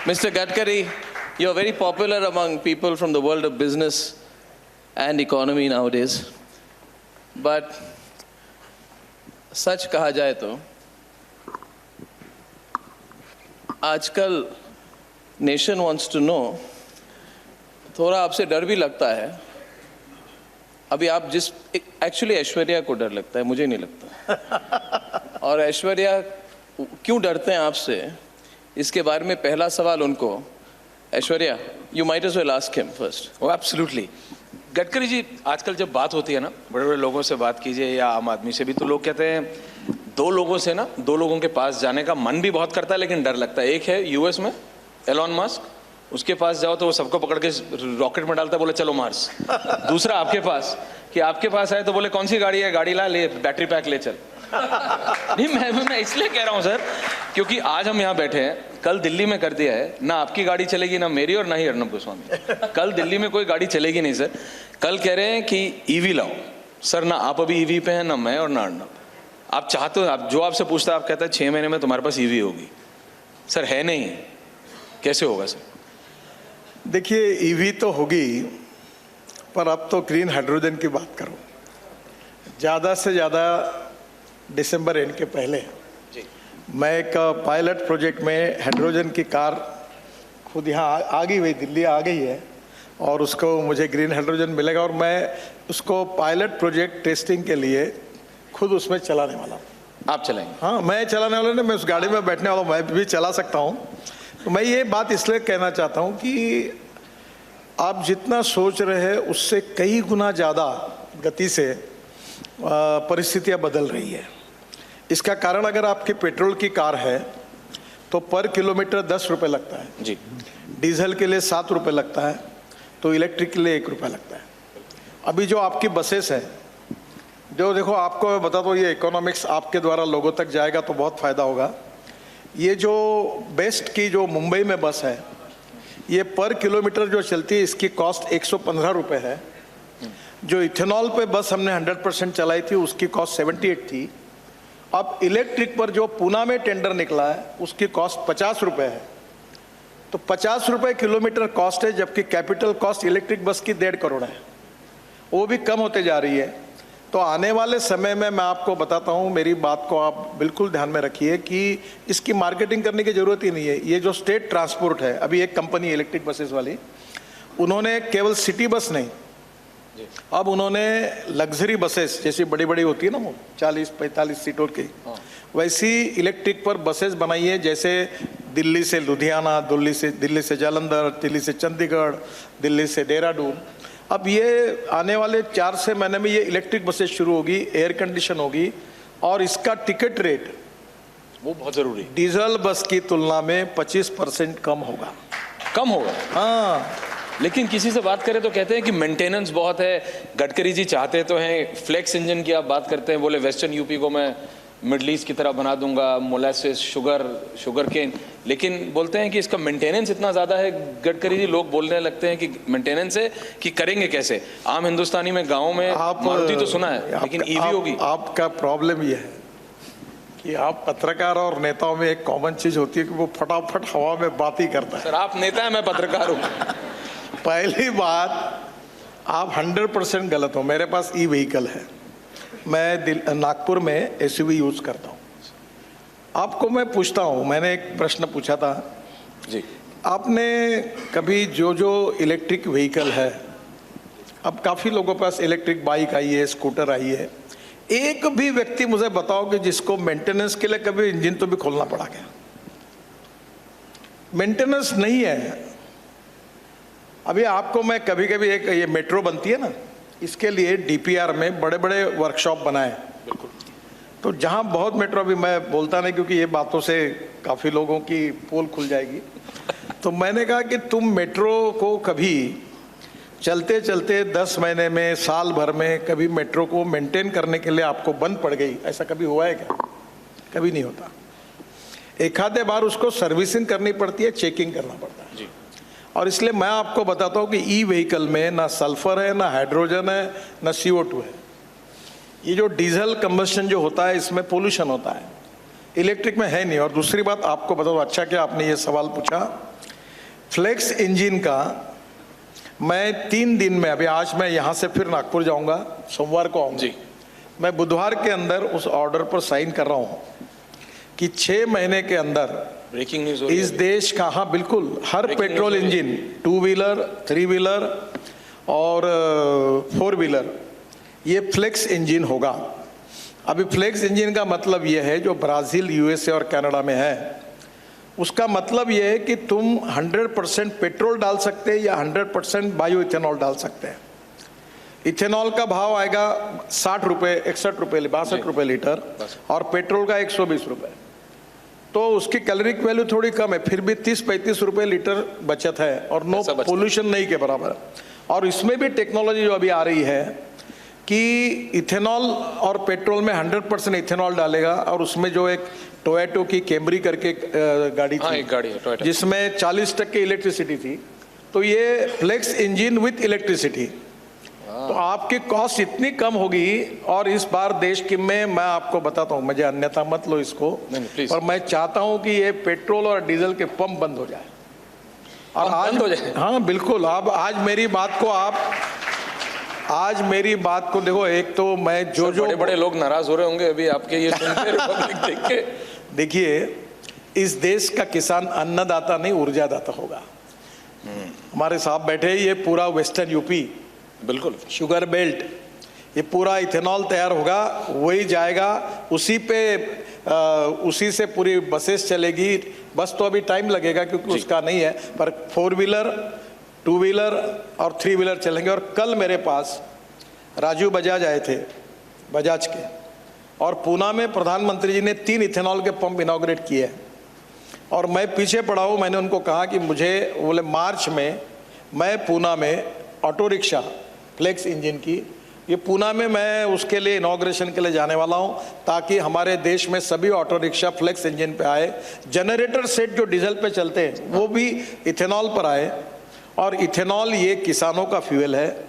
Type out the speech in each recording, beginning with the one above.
Mr. Gadkari, you're very popular among people from the world of business and economy nowadays. But सच कहा जाए तो आजकल nation wants to know, थोड़ा आपसे डर भी लगता है. अभी आप जिस एक्चुअली ऐश्वर्या को डर लगता है, मुझे नहीं लगता. और ऐश्वर्या क्यों डरते हैं आपसे, इसके बारे में पहला सवाल उनको. Aishwarya, you might as well ask him first. Oh absolutely. Gadkari ji, आजकल जब बात होती है ना, बड़े बड़े लोगों से बात कीजिए या आम आदमी से भी, तो लोग कहते हैं दो लोगों के पास जाने का मन भी बहुत करता है लेकिन डर लगता है. एक है यूएस में एलॉन मस्क, उसके पास जाओ तो वो सबको पकड़ के रॉकेट में डालता है, बोले चलो मार्स. दूसरा आपके पास, कि आपके पास आए तो बोले कौन सी गाड़ी है, गाड़ी ला, ले बैटरी पैक ले चल. नहीं, मैं इसलिए कह रहा हूँ सर, क्योंकि आज हम यहाँ बैठे हैं, कल दिल्ली में कर दिया है, ना आपकी गाड़ी चलेगी, ना मेरी, और ना ही अर्नब गोस्वामी. कल दिल्ली में कोई गाड़ी चलेगी नहीं सर. कल कह रहे हैं कि ईवी लाओ सर, ना आप अभी ईवी पे हैं, ना मैं और ना अर्नब. आप चाहते हो, आप जो आपसे पूछता है आप कहता है 6 महीने में तुम्हारे पास ईवी होगी. सर है नहीं, कैसे होगा सर? देखिए, ईवी तो होगी, पर अब तो ग्रीन हाइड्रोजन की बात करो. ज़्यादा से ज़्यादा दिसंबर एंड के पहले मैं एक पायलट प्रोजेक्ट में हाइड्रोजन की कार खुद यहाँ आ गई हुई, दिल्ली आ गई है, और उसको मुझे ग्रीन हाइड्रोजन मिलेगा, और मैं उसको पायलट प्रोजेक्ट टेस्टिंग के लिए खुद उसमें चलाने वाला हूँ. आप चलाएंगे? हाँ, मैं चलाने वाला नहीं, मैं उस गाड़ी में बैठने वाला हूँ, मैं भी चला सकता हूँ. तो मैं ये बात इसलिए कहना चाहता हूँ कि आप जितना सोच रहे हैं उससे कई गुना ज़्यादा गति से परिस्थितियाँ बदल रही है. इसका कारण, अगर आपकी पेट्रोल की कार है तो पर किलोमीटर 10 रुपये लगता है जी, डीजल के लिए 7 रुपये लगता है, तो इलेक्ट्रिक के लिए 1 रुपया लगता है. अभी जो आपकी बसेस हैं, जो देखो, आपको मैं बता दूँ, ये इकोनॉमिक्स आपके द्वारा लोगों तक जाएगा तो बहुत फ़ायदा होगा. ये जो बेस्ट की जो मुंबई में बस है, ये पर किलोमीटर जो चलती है, इसकी कॉस्ट 115 रुपये है. जो इथेनॉल पे बस हमने 100% चलाई थी, उसकी कॉस्ट 78 थी. अब इलेक्ट्रिक पर जो पूना में टेंडर निकला है, उसकी कॉस्ट 50 रुपये है. तो 50 रुपये किलोमीटर कॉस्ट है, जबकि कैपिटल कॉस्ट इलेक्ट्रिक बस की 1.5 करोड़ है. वो भी कम होते जा रही है. तो आने वाले समय में मैं आपको बताता हूँ, मेरी बात को आप बिल्कुल ध्यान में रखिए कि इसकी मार्केटिंग करने की ज़रूरत ही नहीं है. ये जो स्टेट ट्रांसपोर्ट है, अभी एक कंपनी इलेक्ट्रिक बसेस वाली, उन्होंने केवल सिटी बस नहीं, अब उन्होंने लग्जरी बसेस जैसी बड़ी बड़ी होती है ना, वो 40-45 सीटों की, वैसी इलेक्ट्रिक पर बसेस बनाई है. जैसे दिल्ली से लुधियाना, दिल्ली से जालंधर, दिल्ली से चंडीगढ़, दिल्ली से देहरादून. अब ये आने वाले 4 महीने में ये इलेक्ट्रिक बसेस शुरू होगी, एयर कंडीशन होगी, और इसका टिकट रेट वो बहुत ज़रूरी, डीजल बस की तुलना में 25% कम होगा. कम होगा? हाँ. लेकिन किसी से बात करें तो कहते हैं कि मेंटेनेंस बहुत है. गडकरी जी चाहते तो हैं फ्लेक्स इंजन की, आप बात करते हैं, बोले वेस्टर्न यूपी को मैं मिडल ईस्ट की तरह बना दूंगा, मोलासेस, शुगर केन, लेकिन बोलते हैं कि इसका मेंटेनेंस इतना ज़्यादा है. गडकरी जी, लोग बोलने लगते हैं कि मेंटेनेंस है, कि करेंगे कैसे? आम हिंदुस्तानी में गाँव में मारुति तो सुना है, लेकिन ईवी होगी. आपका प्रॉब्लम ये है कि आप पत्रकार और नेताओं में एक कॉमन चीज़ होती है कि वो फटाफट हवा में बात ही करता है. सर, आप नेता हैं, मैं पत्रकार हूँ. पहली बात, आप 100% गलत हो. मेरे पास ई व्हीकल है, मैं नागपुर में एसयूवी यूज़ करता हूँ. आपको मैं पूछता हूँ, मैंने एक प्रश्न पूछा था जी, आपने कभी जो इलेक्ट्रिक व्हीकल है, अब काफ़ी लोगों के पास इलेक्ट्रिक बाइक आई है, स्कूटर आई है, एक भी व्यक्ति मुझे बताओ कि जिसको मेंटेनेंस के लिए कभी इंजन तो भी खोलना पड़ा क्या? मेंटेनेंस नहीं है. अभी आपको मैं कभी कभी, एक ये मेट्रो बनती है ना, इसके लिए डीपीआर में बड़े बड़े वर्कशॉप बनाए. बिल्कुल. तो जहाँ बहुत मेट्रो, अभी मैं बोलता नहीं क्योंकि ये बातों से काफ़ी लोगों की पोल खुल जाएगी, तो मैंने कहा कि तुम मेट्रो को कभी चलते चलते 10 महीने में, साल भर में, कभी मेट्रो को मेंटेन करने के लिए आपको बंद पड़ गई, ऐसा कभी हुआ है क्या? कभी नहीं होता. एक आधे बार उसको सर्विसिंग करनी पड़ती है, चेकिंग करना पड़ता है जी. और इसलिए मैं आपको बताता हूँ कि ई व्हीकल में ना सल्फर है, ना हाइड्रोजन है, ना CO2 है. ये जो डीजल कंबस्शन जो होता है, इसमें पोल्यूशन होता है, इलेक्ट्रिक में है नहीं. और दूसरी बात आपको बताओ, अच्छा क्या आपने ये सवाल पूछा फ्लेक्स इंजन का मैं 3 दिन में, अभी आज मैं यहाँ से फिर नागपुर जाऊँगा, सोमवार को आऊँगा जी। मैं बुधवार के अंदर उस ऑर्डर पर साइन कर रहा हूँ कि 6 महीने के अंदर ब्रेकिंग न्यूज हो रही इस है देश का, हाँ बिल्कुल, हर Breaking पेट्रोल news हो रही इंजन 2 व्हीलर 3 व्हीलर और 4 व्हीलर ये फ्लेक्स इंजन होगा। अभी फ्लेक्स इंजन का मतलब ये है, जो ब्राज़ील, यूएसए और कनाडा में है, उसका मतलब ये है कि तुम 100% पेट्रोल डाल सकते हैं या 100% बायो इथेनॉल डाल सकते हैं। इथेनॉल का भाव आएगा 60 रुपये, 61 रुपये, 62 रुपये लीटर और पेट्रोल का 120 रुपये। तो उसकी कैलोरिक वैल्यू थोड़ी कम है, फिर भी 30-35 रुपये लीटर बचत है और नो ऐसा बचत। पोल्यूशन नहीं के बराबर है। और इसमें भी टेक्नोलॉजी जो अभी आ रही है कि इथेनॉल और पेट्रोल में 100% इथेनॉल डालेगा और उसमें जो एक टोयोटो की कैमरी करके गाड़ी हाँ, थी, एक गाड़ी है टोयोटा। जिसमें 40% इलेक्ट्रिसिटी थी, तो ये फ्लेक्स इंजन विथ इलेक्ट्रिसिटी, तो आपकी कॉस्ट इतनी कम होगी। और इस बार देश की में मैं आपको बताता हूँ, मुझे अन्यथा मत लो इसको, नहीं, please। पर मैं चाहता हूँ कि ये पेट्रोल और डीजल के पंप बंद हो जाए। और पंप आज बंद हो जाए? हाँ बिल्कुल। आप आज मेरी बात को देखो, एक तो मैं जो बड़े बड़े लोग नाराज हो रहे होंगे अभी आपके ये सुन के, रिपब्लिक देख के। देखिए, इस देश का किसान अन्नदाता नहीं ऊर्जादाता होगा। हमारे साहब बैठे, ये पूरा वेस्टर्न यूपी, बिल्कुल शुगर बेल्ट, ये पूरा इथेनॉल तैयार होगा, वही जाएगा, उसी से पूरी बसेस चलेगी। बस तो अभी टाइम लगेगा क्योंकि उसका नहीं है, पर 4 व्हीलर 2 व्हीलर और 3 व्हीलर चलेंगे। और कल मेरे पास राजू बजाज आए थे, बजाज के, और पूना में प्रधानमंत्री जी ने 3 इथेनॉल के पंप इनॉग्रेट किए हैं। और मैं पीछे पड़ा हूँ, मैंने उनको कहा कि मुझे, बोले मार्च में मैं पूना में ऑटो रिक्शा फ्लेक्स इंजन की, ये पूना में मैं उसके लिए इनॉग्रेशन के लिए जाने वाला हूँ, ताकि हमारे देश में सभी ऑटो रिक्शा फ्लेक्स इंजन पे आए। जनरेटर सेट जो डीजल पे चलते हैं वो भी इथेनॉल पर आए। और इथेनॉल ये किसानों का फ्यूल है।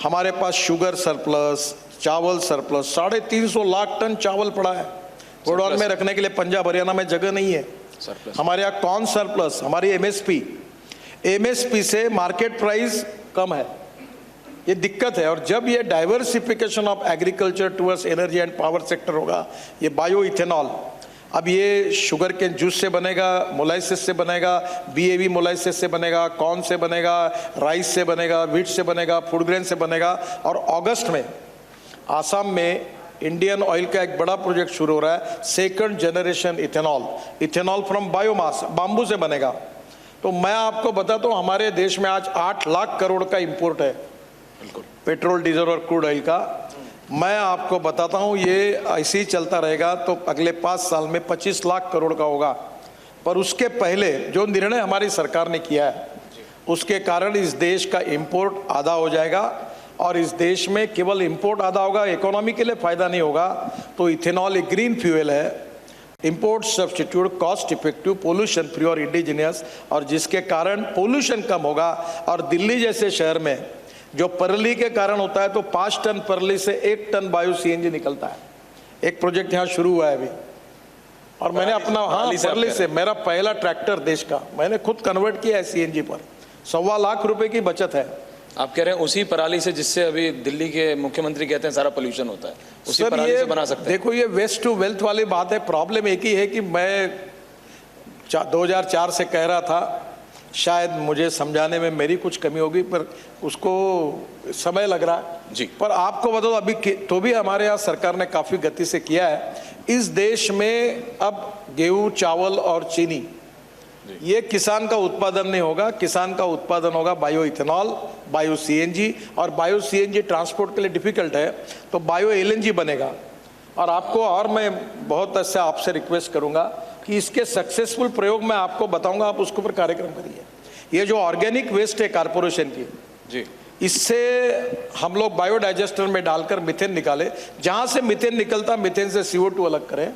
हमारे पास शुगर सरप्लस, चावल सरप्लस, 350 लाख टन चावल पड़ा है गोडाउन में रखने के लिए। पंजाब हरियाणा में जगह नहीं है। हमारे यहाँ कॉर्न सरप्लस, हमारी एमएसपी से मार्केट प्राइस कम है, ये दिक्कत है। और जब ये diversification of agriculture towards energy and power sector होगा, ये बायो इथेनॉल, अब ये शुगर के जूस से बनेगा, मोलाइसिस से बनेगा, बीएवी मोलाइसिस से बनेगा, कॉर्न से बनेगा, राइस से बनेगा, व्हीट से बनेगा, फूड ग्रेन से बनेगा। और अगस्त में आसाम में इंडियन ऑयल का एक बड़ा प्रोजेक्ट शुरू हो रहा है, 2nd generation ethanol from biomass, bamboo से बनेगा। तो मैं आपको बताता हूँ, हमारे देश में आज 8 लाख करोड़ का इंपोर्ट है, बिल्कुल, पेट्रोल, डीजल और क्रूड ऑयल का। मैं आपको बताता हूँ, ये ऐसे ही चलता रहेगा तो अगले 5 साल में 25 लाख करोड़ का होगा। पर उसके पहले जो निर्णय हमारी सरकार ने किया है, उसके कारण इस देश का इंपोर्ट आधा हो जाएगा। और इस देश में केवल इंपोर्ट आधा होगा, इकोनॉमी के लिए फायदा नहीं होगा। तो इथेनॉल एक ग्रीन फ्यूल है, import substitute, cost effective, pollution free और इंडिजिनियस, और जिसके कारण पोल्यूशन कम होगा। और दिल्ली जैसे शहर में जो परली के कारण होता है, तो 5 टन परली से 1 टन बायो सीएनजी निकलता है। एक प्रोजेक्ट यहाँ शुरू हुआ है अभी, और मैंने अपना, हाँ, परली से मेरा पहला ट्रैक्टर देश का मैंने खुद कन्वर्ट किया है सीएनजी पर। 1.25 लाख रुपए की बचत है। आप कह रहे हैं उसी पराली से जिससे अभी दिल्ली के मुख्यमंत्री कहते हैं सारा पोल्यूशन होता है, उसी सर, पराली ये से बना सकते हैं। देखो, ये वेस्ट टू वेल्थ वाली बात है। प्रॉब्लम एक ही है कि मैं 2004 से कह रहा था, शायद मुझे समझाने में मेरी कुछ कमी होगी, पर उसको समय लग रहा है जी। पर आपको बताओ, अभी तो भी हमारे यहाँ सरकार ने काफ़ी गति से किया है। इस देश में अब गेहूँ, चावल और चीनी, ये किसान का उत्पादन नहीं होगा। किसान का उत्पादन होगा बायो इथेनॉल, बायो सीएनजी। और बायो सीएनजी ट्रांसपोर्ट के लिए डिफिकल्ट है, तो बायो एलएनजी बनेगा। और आपको, और मैं बहुत ऐसे आपसे रिक्वेस्ट करूंगा कि इसके सक्सेसफुल प्रयोग मैं आपको बताऊंगा, आप उसके ऊपर कार्यक्रम करिए। ये जो ऑर्गेनिक वेस्ट है कारपोरेशन की जी, इससे हम लोग बायोडाइजेस्टर में डालकर मीथेन निकाले, जहाँ से मीथेन निकलता, मीथेन से CO2 अलग करें,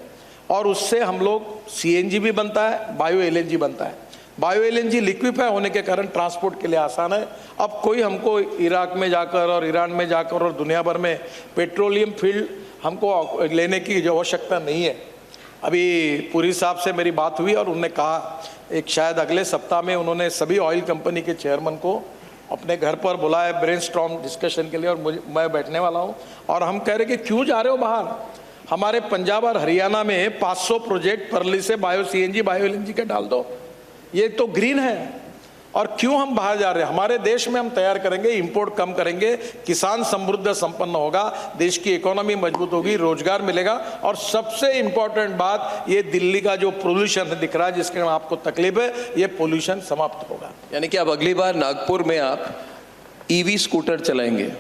और उससे हम लोग सीएनजी भी बनता है, बायो एलएनजी बनता है। बायो एलएनजी लिक्विफाई होने के कारण ट्रांसपोर्ट के लिए आसान है। अब कोई हमको इराक में जाकर और ईरान में जाकर और दुनिया भर में पेट्रोलियम फील्ड हमको लेने की जो आवश्यकता नहीं है। अभी पुरी साहब से मेरी बात हुई और उन्होंने कहा एक शायद अगले सप्ताह में उन्होंने सभी ऑयल कंपनी के चेयरमैन को अपने घर पर बुलाया ब्रेनस्टॉर्म डिस्कशन के लिए, और मैं बैठने वाला हूँ। और हम कह रहे कि क्यों जा रहे हो बाहर? हमारे पंजाब और हरियाणा में 500 प्रोजेक्ट परली से बायो सीएनजी बायो एलएनजी के डाल दो, ये तो ग्रीन है। और क्यों हम बाहर जा रहे हैं? हमारे देश में हम तैयार करेंगे, इंपोर्ट कम करेंगे, किसान समृद्ध संपन्न होगा, देश की इकोनॉमी मजबूत होगी, रोजगार मिलेगा। और सबसे इंपॉर्टेंट बात, ये दिल्ली का जो पोल्यूशन दिख रहा है जिसके कारण आपको तकलीफ है, ये पोल्यूशन समाप्त होगा। यानी कि अब अगली बार नागपुर में आप ईवी स्कूटर चलाएंगे?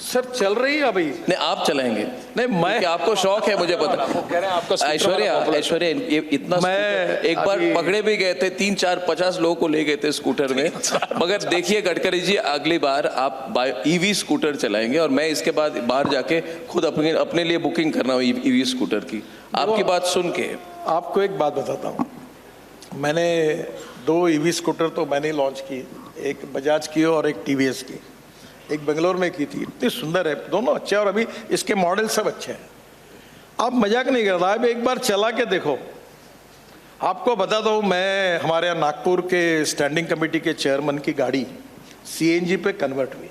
सर चल रही है अभी। नहीं, आप चलाएंगे? नहीं, मैं, क्योंकि आपको शौक है, मुझे पता। वो कह रहे हैं आपका ऐश्वर्या ये इतना मैं एक बार पकड़े भी गए थे, 3 4 50 लोगों को ले गए थे स्कूटर में। मगर देखिए गडकरी जी, अगली बार आप ईवी स्कूटर चलाएंगे और मैं इसके बाद बाहर जाके खुद अपने लिए बुकिंग करना हूँ ईवी स्कूटर की, आपकी बात सुन के। आपको एक बात बताता हूँ, मैंने 2 ईवी स्कूटर तो मैंने लॉन्च की, एक बजाज की और एक टीवीएस की, एक बेंगलोर में की थी। इतनी सुंदर है, दोनों अच्छे, और अभी इसके मॉडल सब अच्छे हैं। आप मजाक नहीं कर रहा, अब एक बार चला के देखो। आपको बताता हूँ, मैं हमारे यहाँ नागपुर के स्टैंडिंग कमेटी के चेयरमैन की गाड़ी सीएनजी पे कन्वर्ट हुई,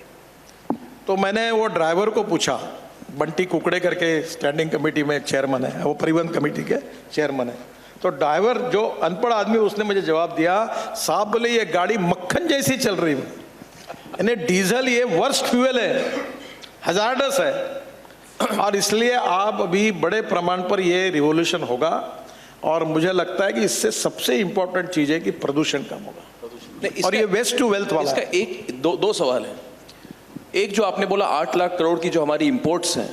तो मैंने वो ड्राइवर को पूछा, बंटी कुकड़े करके स्टैंडिंग कमेटी में चेयरमैन है, वो परिवहन कमेटी के चेयरमैन है। तो ड्राइवर जो अनपढ़ आदमी, उसने मुझे जवाब दिया, साहब बोले ये गाड़ी मक्खन जैसी चल रही है, यानी डीजल ये वर्स्ट फ्यूल है, हजार्डस है। और इसलिए आप अभी बड़े प्रमाण पर ये रिवॉल्यूशन होगा, और मुझे लगता है कि इससे सबसे इंपॉर्टेंट चीज है कि प्रदूषण कम होगा। और ये वेस्ट टू वेल्थ वाला इसका एक दो सवाल है। एक, जो आपने बोला 8 लाख करोड़ की जो हमारी इंपोर्ट्स हैं,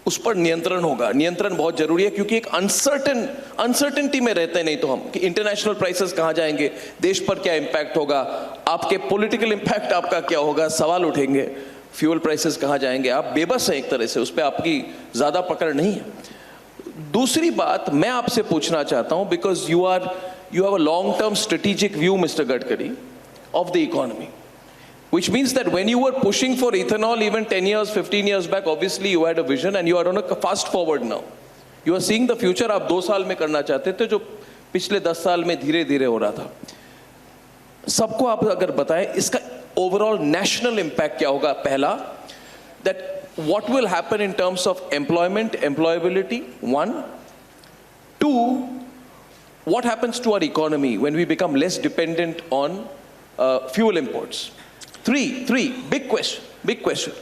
उस पर नियंत्रण होगा। नियंत्रण बहुत जरूरी है, क्योंकि एक अनसर्टेनिटी में रहते हैं नहीं तो हम, कि इंटरनेशनल प्राइसेस कहाँ जाएंगे, देश पर क्या इम्पैक्ट होगा, आपके पॉलिटिकल इम्पैक्ट आपका क्या होगा, सवाल उठेंगे, फ्यूल प्राइसेस कहाँ जाएंगे। आप बेबस हैं एक तरह से, उस पर आपकी ज्यादा पकड़ नहीं है। दूसरी बात मैं आपसे पूछना चाहता हूं, because you have a long term strategic view mister Gadkari of the economy, which means that when you were pushing for ethanol even 10 years 15 years back, obviously you had a vision and you are on a fast forward now, you are seeing the future। आप 2 साल में करना चाहते थे जो पिछले 10 साल में धीरे धीरे हो रहा था। सबको आप अगर बताएं इसका ओवरऑल नेशनल इम्पैक्ट क्या होगा। पहला, that what will happen in terms of employment, employability, 1, 2, what happens to our economy when we become less dependent on fuel imports, 3 big question।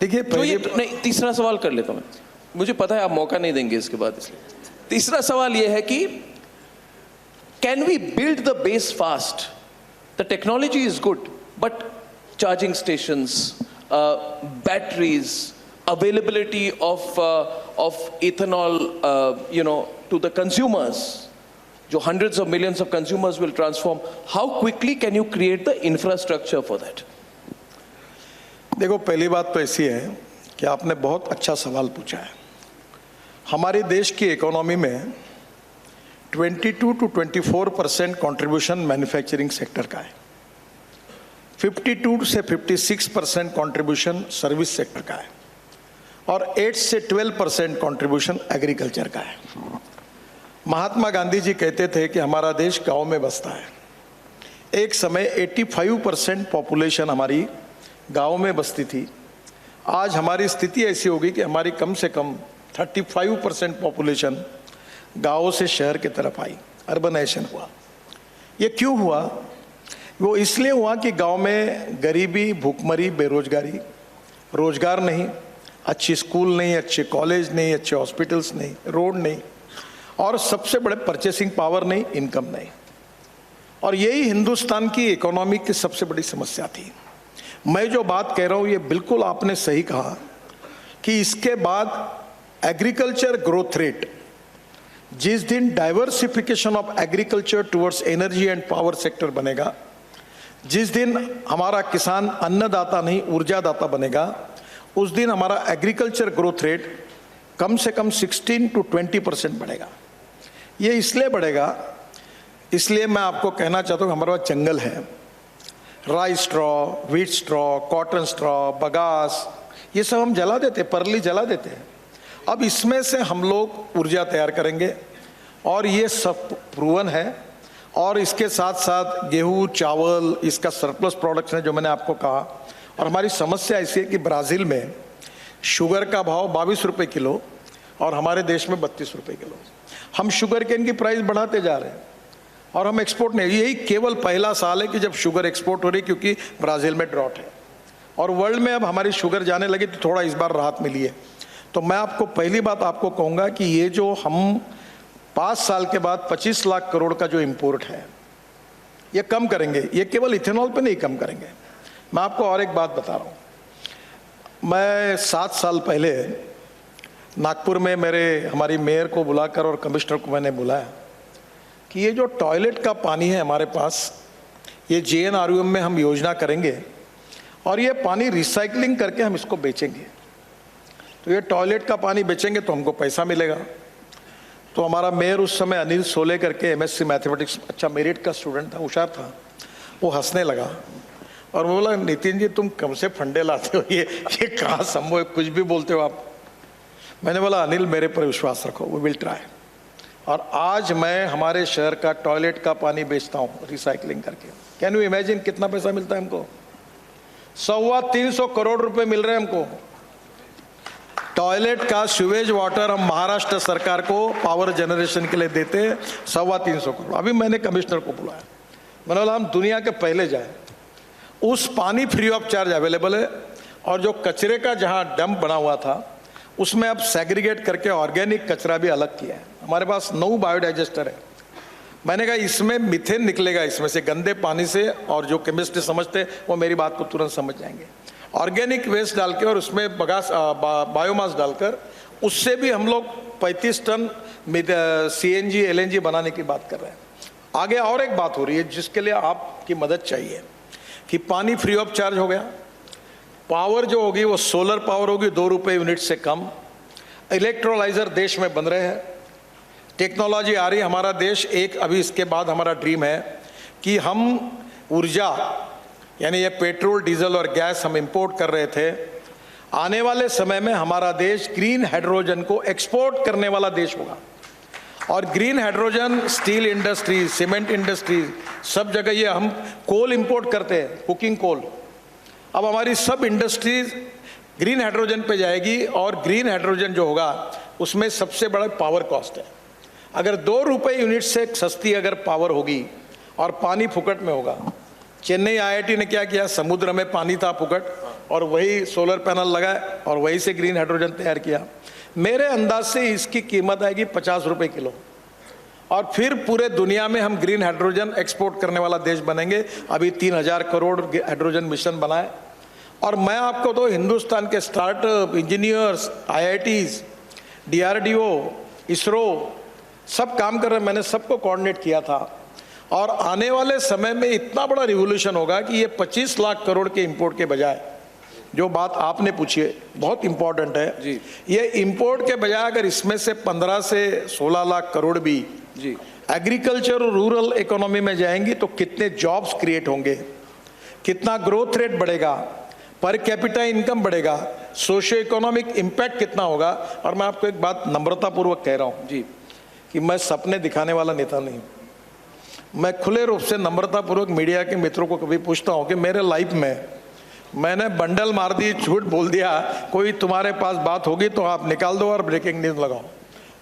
देखिए, नहीं, तीसरा सवाल कर लेता हूं मैं, मुझे पता है आप मौका नहीं देंगे इसके बाद, इसलिए तीसरा सवाल यह है कि can we build the base fast? The technology is good, but charging stations, batteries, availability of ethanol to the consumers, जो hundreds of millions of consumers will transform, how quickly can you create the infrastructure for that? देखो, पहली बात तो ऐसी है कि आपने बहुत अच्छा सवाल पूछा है। हमारे देश की इकोनॉमी में 22 to 24% कंट्रीब्यूशन मैन्युफैक्चरिंग सेक्टर का है, 52 से 56% कंट्रीब्यूशन सर्विस सेक्टर का है, और 8 से 12% कंट्रीब्यूशन एग्रीकल्चर का है। महात्मा गांधी जी कहते थे कि हमारा देश गांव में बसता है। एक समय 85% पॉपुलेशन हमारी गांव में बसती थी। आज हमारी स्थिति ऐसी होगी कि हमारी कम से कम 35% पॉपुलेशन गांवों से शहर की तरफ आई, अर्बनाइजेशन हुआ। ये क्यों हुआ? वो इसलिए हुआ कि गांव में गरीबी, भूखमरी, बेरोजगारी, रोजगार नहीं, अच्छी स्कूल नहीं, अच्छे कॉलेज नहीं, अच्छे हॉस्पिटल्स नहीं, रोड नहीं, और सबसे बड़े परचेसिंग पावर नहीं, इनकम नहीं। और यही हिंदुस्तान की इकोनॉमी की सबसे बड़ी समस्या थी। मैं जो बात कह रहा हूँ ये बिल्कुल आपने सही कहा कि इसके बाद एग्रीकल्चर ग्रोथ रेट, जिस दिन diversification of agriculture towards energy and power sector बनेगा, जिस दिन हमारा किसान अन्नदाता नहीं ऊर्जादाता बनेगा, उस दिन हमारा एग्रीकल्चर ग्रोथ रेट कम से कम 16 to 20% बढ़ेगा। ये इसलिए बढ़ेगा, इसलिए मैं आपको कहना चाहता हूँ हमारे पास जंगल है, rice straw, wheat straw, cotton straw, bagasse, ये सब हम जला देते, परली जला देते हैं। अब इसमें से हम लोग ऊर्जा तैयार करेंगे, और ये सब प्रूवन है। और इसके साथ साथ गेहूँ, चावल, इसका सरप्लस प्रोडक्ट्स है जो मैंने आपको कहा। और हमारी समस्या ऐसी है कि ब्राज़ील में शुगर का भाव 22 रुपये किलो और हमारे देश में 32 रुपये किलो। हम शुगर केन की प्राइस बढ़ाते जा रहे हैं और हम एक्सपोर्ट नहीं, यही केवल पहला साल है कि जब शुगर एक्सपोर्ट हो रही, क्योंकि ब्राज़ील में ड्रॉट है और वर्ल्ड में अब हमारी शुगर जाने लगी तो थोड़ा इस बार राहत मिली है। तो मैं आपको पहली बात आपको कहूँगा कि ये जो हम 5 साल के बाद 25 लाख करोड़ का जो इंपोर्ट है ये कम करेंगे। ये केवल इथेनॉल पे नहीं कम करेंगे। मैं आपको और एक बात बता रहा हूँ, मैं 7 साल पहले नागपुर में हमारी मेयर को बुलाकर और कमिश्नर को मैंने बुलाया कि ये जो टॉयलेट का पानी है हमारे पास, ये JNRUM में हम योजना करेंगे और ये पानी रिसाइकलिंग करके हम इसको बेचेंगे। तो ये टॉयलेट का पानी बेचेंगे तो हमको पैसा मिलेगा। तो हमारा मेयर उस समय अनिल सोले करके MSc मैथमेटिक्स, अच्छा मेरिट का स्टूडेंट था, होशियार था, वो हंसने लगा और बोला नितिन जी तुम कम से फंडे लाते हो, ये कहाँ संभव है, कुछ भी बोलते हो आप। मैंने बोला अनिल मेरे पर विश्वास रखो, वी विल ट्राई। और आज मैं हमारे शहर का टॉयलेट का पानी बेचता हूँ रिसाइकलिंग करके। कैन यू इमेजिन कितना पैसा मिलता है हमको? 325 करोड़ रुपए मिल रहे हैं हमको। टॉयलेट का सीवेज वाटर हम महाराष्ट्र सरकार को पावर जनरेशन के लिए देते हैं 325 करोड़। अभी मैंने कमिश्नर को बुलाया, मैंने बोला हम दुनिया के पहले जाए, उस पानी फ्री ऑफ चार्ज अवेलेबल है और जो कचरे का जहाँ डंप बना हुआ था उसमें अब सेग्रीगेट करके ऑर्गेनिक कचरा भी अलग किया है। हमारे पास 9 बायोडाइजेस्टर है। मैंने कहा इसमें मीथेन निकलेगा इसमें से, गंदे पानी से, और जो केमिस्ट्री समझते वो मेरी बात को तुरंत समझ जाएंगे। ऑर्गेनिक वेस्ट डाल के और उसमें बायोमास डालकर उससे भी हम लोग 35 टन CNG LNG बनाने की बात कर रहे हैं। आगे और एक बात हो रही है जिसके लिए आपकी मदद चाहिए कि पानी फ्री ऑफ चार्ज हो गया, पावर जो होगी वो सोलर पावर होगी 2 रुपये यूनिट से कम, इलेक्ट्रोलाइजर देश में बन रहे हैं, टेक्नोलॉजी आ रही है। हमारा देश एक अभी इसके बाद हमारा ड्रीम है कि हम ऊर्जा, यानी ये पेट्रोल, डीजल और गैस हम इंपोर्ट कर रहे थे, आने वाले समय में हमारा देश ग्रीन हाइड्रोजन को एक्सपोर्ट करने वाला देश होगा। और green hydrogen steel industry, cement industry, सब जगह ये हम कोल इंपोर्ट करते हैं, कुकिंग कोल। अब हमारी सब इंडस्ट्रीज ग्रीन हाइड्रोजन पे जाएगी और ग्रीन हाइड्रोजन जो होगा उसमें सबसे बड़ा पावर कॉस्ट है। अगर 2 रुपये यूनिट से सस्ती अगर पावर होगी और पानी फुकट में होगा। चेन्नई IIT ने क्या किया, समुद्र में पानी था फुकट और वही सोलर पैनल लगाए और वहीं से ग्रीन हाइड्रोजन तैयार किया। मेरे अंदाज से इसकी कीमत आएगी 50 रुपये किलो और फिर पूरे दुनिया में हम ग्रीन हाइड्रोजन एक्सपोर्ट करने वाला देश बनेंगे। अभी 3000 करोड़ हाइड्रोजन मिशन बनाए और मैं आपको तो हिंदुस्तान के startup, engineers, IITs, DRDO, ISRO सब काम कर रहे हैं। मैंने सबको कोऑर्डिनेट किया था और आने वाले समय में इतना बड़ा रिवोल्यूशन होगा कि ये 25 लाख करोड़ के इंपोर्ट के बजाय, जो बात आपने पूछी है बहुत इंपॉर्टेंट है जी, ये इंपोर्ट के बजाय अगर इसमें से 15 से 16 लाख करोड़ भी जी एग्रीकल्चर और रूरल इकोनॉमी में जाएंगी तो कितने जॉब्स क्रिएट होंगे, कितना ग्रोथ रेट बढ़ेगा, पर कैपिटा इनकम बढ़ेगा, सोशियो इकोनॉमिक इम्पैक्ट कितना होगा। और मैं आपको एक बात नम्रतापूर्वक कह रहा हूँ जी कि मैं सपने दिखाने वाला नेता नहीं हूँ। मैं खुले रूप से नम्रतापूर्वक मीडिया के मित्रों को कभी पूछता हूँ कि मेरे लाइफ में मैंने बंडल मार दी, झूठ बोल दिया, कोई तुम्हारे पास बात होगी तो आप निकाल दो और ब्रेकिंग न्यूज़ लगाओ।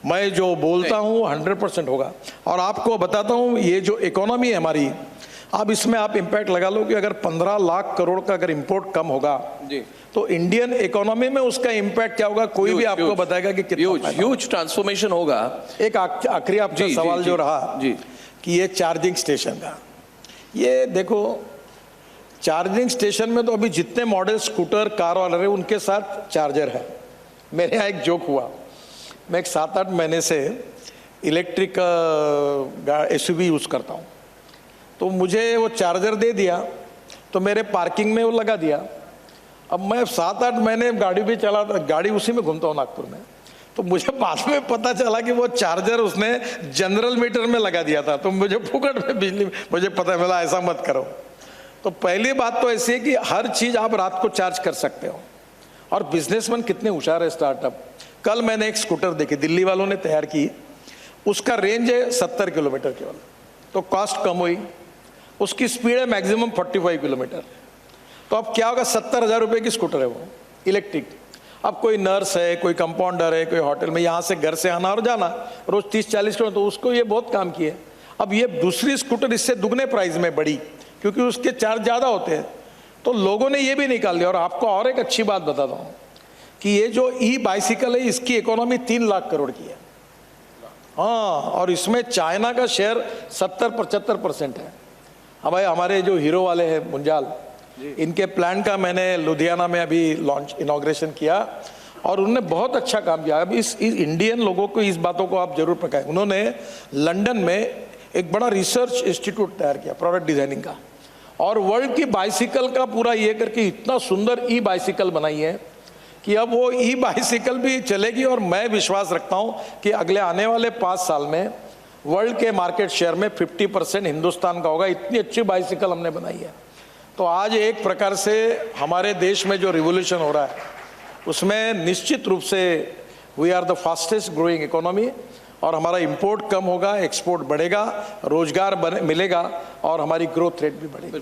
मैं जो बोलता हूँ 100% होगा। और आपको बताता हूँ ये जो इकोनॉमी है हमारी, अब इसमें आप इम्पैक्ट लगा लो कि अगर 15 लाख करोड़ का अगर इंपोर्ट कम होगा जी तो इंडियन इकोनॉमी में उसका इम्पैक्ट क्या होगा, कोई भी आपको बताएगा कि कितना ह्यूज ट्रांसफॉर्मेशन होगा। एक आखिरी आपका सवाल जो रहा जी कि ये चार्जिंग स्टेशन का, ये देखो चार्जिंग स्टेशन में तो अभी जितने मॉडल स्कूटर, कार वाले हैं उनके साथ चार्जर है। मेरे यहाँ एक जोक हुआ, मैं एक 7-8 महीने से इलेक्ट्रिक SUV यूज़ करता हूँ, तो मुझे वो चार्जर दे दिया तो मेरे पार्किंग में वो लगा दिया। अब मैं 7-8 महीने गाड़ी भी चलाता, गाड़ी उसी में घूमता हूँ नागपुर में, तो मुझे बाद में पता चला कि वो चार्जर उसने जनरल मीटर में लगा दिया था, तो मुझे फुकट में बिजली, मुझे पता मिला ऐसा मत करो। तो पहली बात तो ऐसी है कि हर चीज़ आप रात को चार्ज कर सकते हो और बिजनेसमैन कितने होशियार है स्टार्टअप। कल मैंने एक स्कूटर देखी, दिल्ली वालों ने तैयार की, उसका रेंज है 70 किलोमीटर केवल तो कॉस्ट कम हुई, उसकी स्पीड है मैक्सिमम 45 किलोमीटर। तो अब क्या होगा, 70,000 रुपये की स्कूटर है वो इलेक्ट्रिक। अब कोई नर्स है, कोई कंपाउंडर है, कोई होटल में यहाँ से घर से आना और जाना रोज 30-40 किलोमीटर, तो उसको ये बहुत काम किया। अब ये दूसरी स्कूटर इससे दुगने प्राइस में बढ़ी, क्योंकि उसके चार्ज ज़्यादा होते हैं, तो लोगों ने ये भी निकाल दिया। और आपको और एक अच्छी बात बताता हूँ कि ये जो ई बाइसिकल है, इसकी इकोनॉमी 3 लाख करोड़ की है। हाँ, और इसमें चाइना का शेयर 70-75% है। हमारे जो हीरो वाले हैं मुंजाल, इनके प्लान का मैंने लुधियाना में अभी लॉन्च इनॉग्रेशन किया और उन्होंने बहुत अच्छा काम किया। अब इस इंडियन लोगों को इस बातों को आप जरूर पकाएं। उन्होंने लंदन में एक बड़ा रिसर्च इंस्टीट्यूट तैयार किया प्रोडक्ट डिजाइनिंग का, और वर्ल्ड की बाइसिकल का पूरा ये करके इतना सुंदर ई बाइसिकल बनाई है कि अब वो ई बाइसिकल भी चलेगी। और मैं विश्वास रखता हूँ कि अगले आने वाले 5 साल में वर्ल्ड के मार्केट शेयर में 50% हिंदुस्तान का होगा। इतनी अच्छी बाइसिकल हमने बनाई है। तो आज एक प्रकार से हमारे देश में जो रिवोल्यूशन हो रहा है, उसमें निश्चित रूप से we are the fastest growing economy, और हमारा इंपोर्ट कम होगा, एक्सपोर्ट बढ़ेगा, रोजगार मिलेगा और हमारी ग्रोथ रेट भी बढ़ेगी।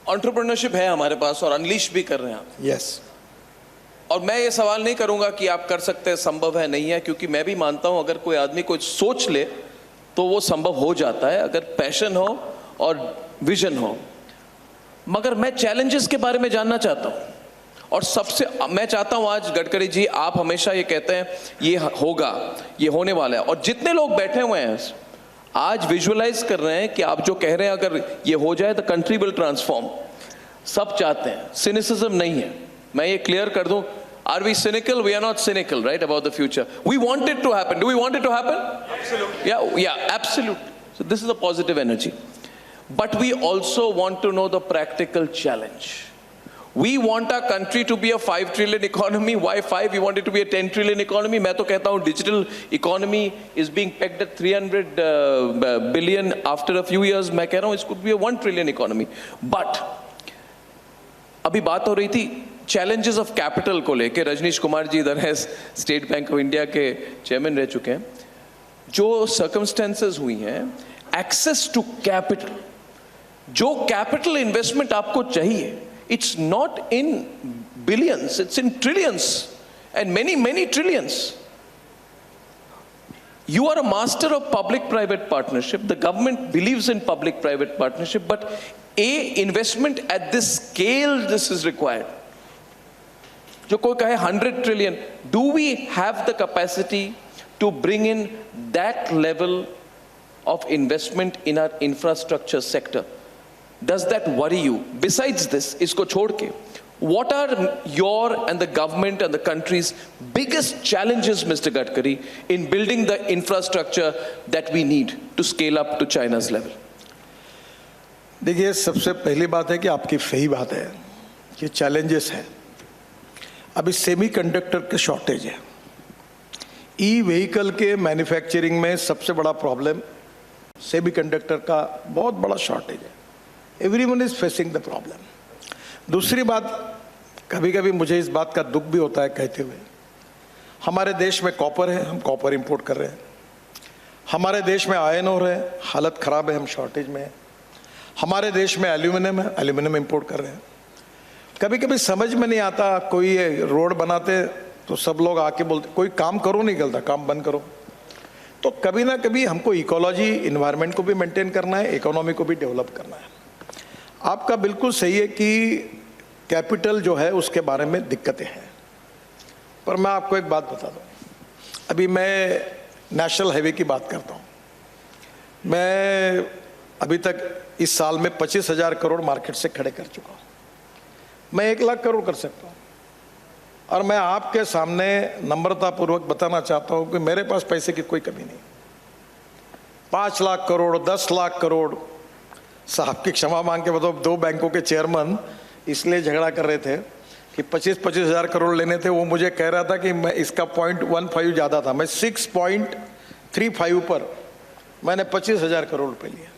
एंटरप्रेन्योरशिप है हमारे पास और अनलीश भी कर रहे हैं आप। यस। और मैं ये सवाल नहीं करूंगा कि आप कर सकते हैं, संभव है नहीं है, क्योंकि मैं भी मानता हूं अगर कोई आदमी कुछ सोच ले तो वो संभव हो जाता है, अगर पैशन हो और विजन हो। मगर मैं चैलेंजेस के बारे में जानना चाहता हूं, और सबसे मैं चाहता हूं, आज गडकरी जी आप हमेशा ये कहते हैं ये होगा, ये होने वाला है, और जितने लोग बैठे हुए हैं आज विजुअलाइज कर रहे हैं कि आप जो कह रहे हैं अगर ये हो जाए तो कंट्री विल ट्रांसफॉर्म। सब चाहते हैं, सिनिसिज्म नहीं है, मैं ये क्लियर कर दूं। Are we cynical? We are not cynical, right, about the future. We want it to happen. Do we want it to happen? Absolutely. Yeah, absolutely. So this is a positive energy. But we also want to know the practical challenge. We want our country to be a 5 trillion economy. Why 5? We want it to be a 10 trillion economy. मैं तो कहता हूँ digital economy is being pegged at 300 billion after a few years. मैं कह रहा हूँ it could be a 1 trillion economy. But अभी बात हो रही थी चैलेंजेस ऑफ कैपिटल को लेके। रजनीश कुमार जी इधर है, स्टेट बैंक ऑफ इंडिया के चेयरमैन रह चुके हैं। जो सर्कमस्टेंसेस हुई हैं, एक्सेस टू कैपिटल, जो कैपिटल इन्वेस्टमेंट आपको चाहिए, it's not in billions, it's in trillions and many trillions. You are a master of public-private partnership. The government believes in public-private partnership, but investment at this scale, this is required. जो कोई कहे 100 trillion, do we have the capacity to bring in that level of investment in our infrastructure sector? Does that worry you? Besides this, इसको छोड़ के, what are your and the government and the country's biggest challenges, Mr. Gadkari, in building the infrastructure that we need to scale up to China's level? देखिए, सबसे पहली बात है कि आपकी सही बात है कि चैलेंजेस हैं। अभी सेमीकंडक्टर के शॉर्टेज है। ई व्हीकल के मैन्युफैक्चरिंग में सबसे बड़ा प्रॉब्लम सेमीकंडक्टर का बहुत बड़ा शॉर्टेज है। Everyone is facing the problem. दूसरी बात, कभी कभी मुझे इस बात का दुख भी होता है कहते हुए, हमारे देश में कॉपर है, हम कॉपर इंपोर्ट कर रहे हैं। हमारे देश में आयरन ओर है, हालत ख़राब है, हम शॉर्टेज में हैं। हमारे देश में एल्यूमिनियम है, एल्यूमिनियम इंपोर्ट कर रहे हैं। कभी कभी समझ में नहीं आता, कोई रोड बनाते तो सब लोग आके बोलते कोई काम करो, नहीं गलता, काम बंद करो। तो कभी ना कभी हमको इकोलॉजी, इन्वायरमेंट को भी मेंटेन करना है, इकोनॉमी को भी डेवलप करना है। आपका बिल्कुल सही है कि कैपिटल जो है उसके बारे में दिक्कतें हैं, पर मैं आपको एक बात बता दूं। अभी मैं नेशनल हाईवे की बात करता हूं। मैं अभी तक इस साल में 25,000 करोड़ मार्केट से खड़े कर चुका हूं। मैं 1 लाख करोड़ कर सकता हूं, और मैं आपके सामने नम्रतापूर्वक बताना चाहता हूं कि मेरे पास पैसे की कोई कमी नहीं। 5 लाख करोड़, 10 लाख करोड़, साहब की क्षमा मांग के बताओ, 2 बैंकों के चेयरमैन इसलिए झगड़ा कर रहे थे कि 25,000 करोड़ लेने थे। वो मुझे कह रहा था कि मैं इसका 0.15 ज़्यादा था, मैं 6.35 पर मैंने 25,000 करोड़ रुपए लिए।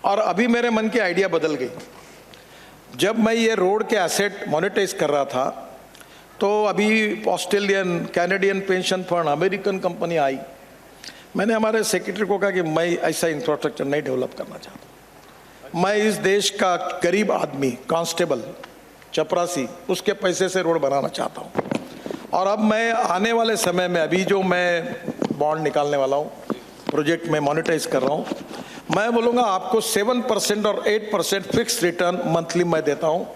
और अभी मेरे मन की आइडिया बदल गई। जब मैं ये रोड के एसेट मोनेटाइज कर रहा था, तो अभी Australian, Canadian pension fund, American company आई, मैंने हमारे सेक्रेटरी को कहा कि मैं ऐसा इंफ्रास्ट्रक्चर नहीं डेवलप करना चाहता। मैं इस देश का गरीब आदमी, कांस्टेबल, चपरासी, उसके पैसे से रोड बनाना चाहता हूँ। और अब मैं आने वाले समय में, अभी जो मैं बॉन्ड निकालने वाला हूँ, प्रोजेक्ट में मोनेटाइज कर रहा हूँ, मैं बोलूँगा आपको 7% और 8% फिक्स रिटर्न मंथली मैं देता हूँ।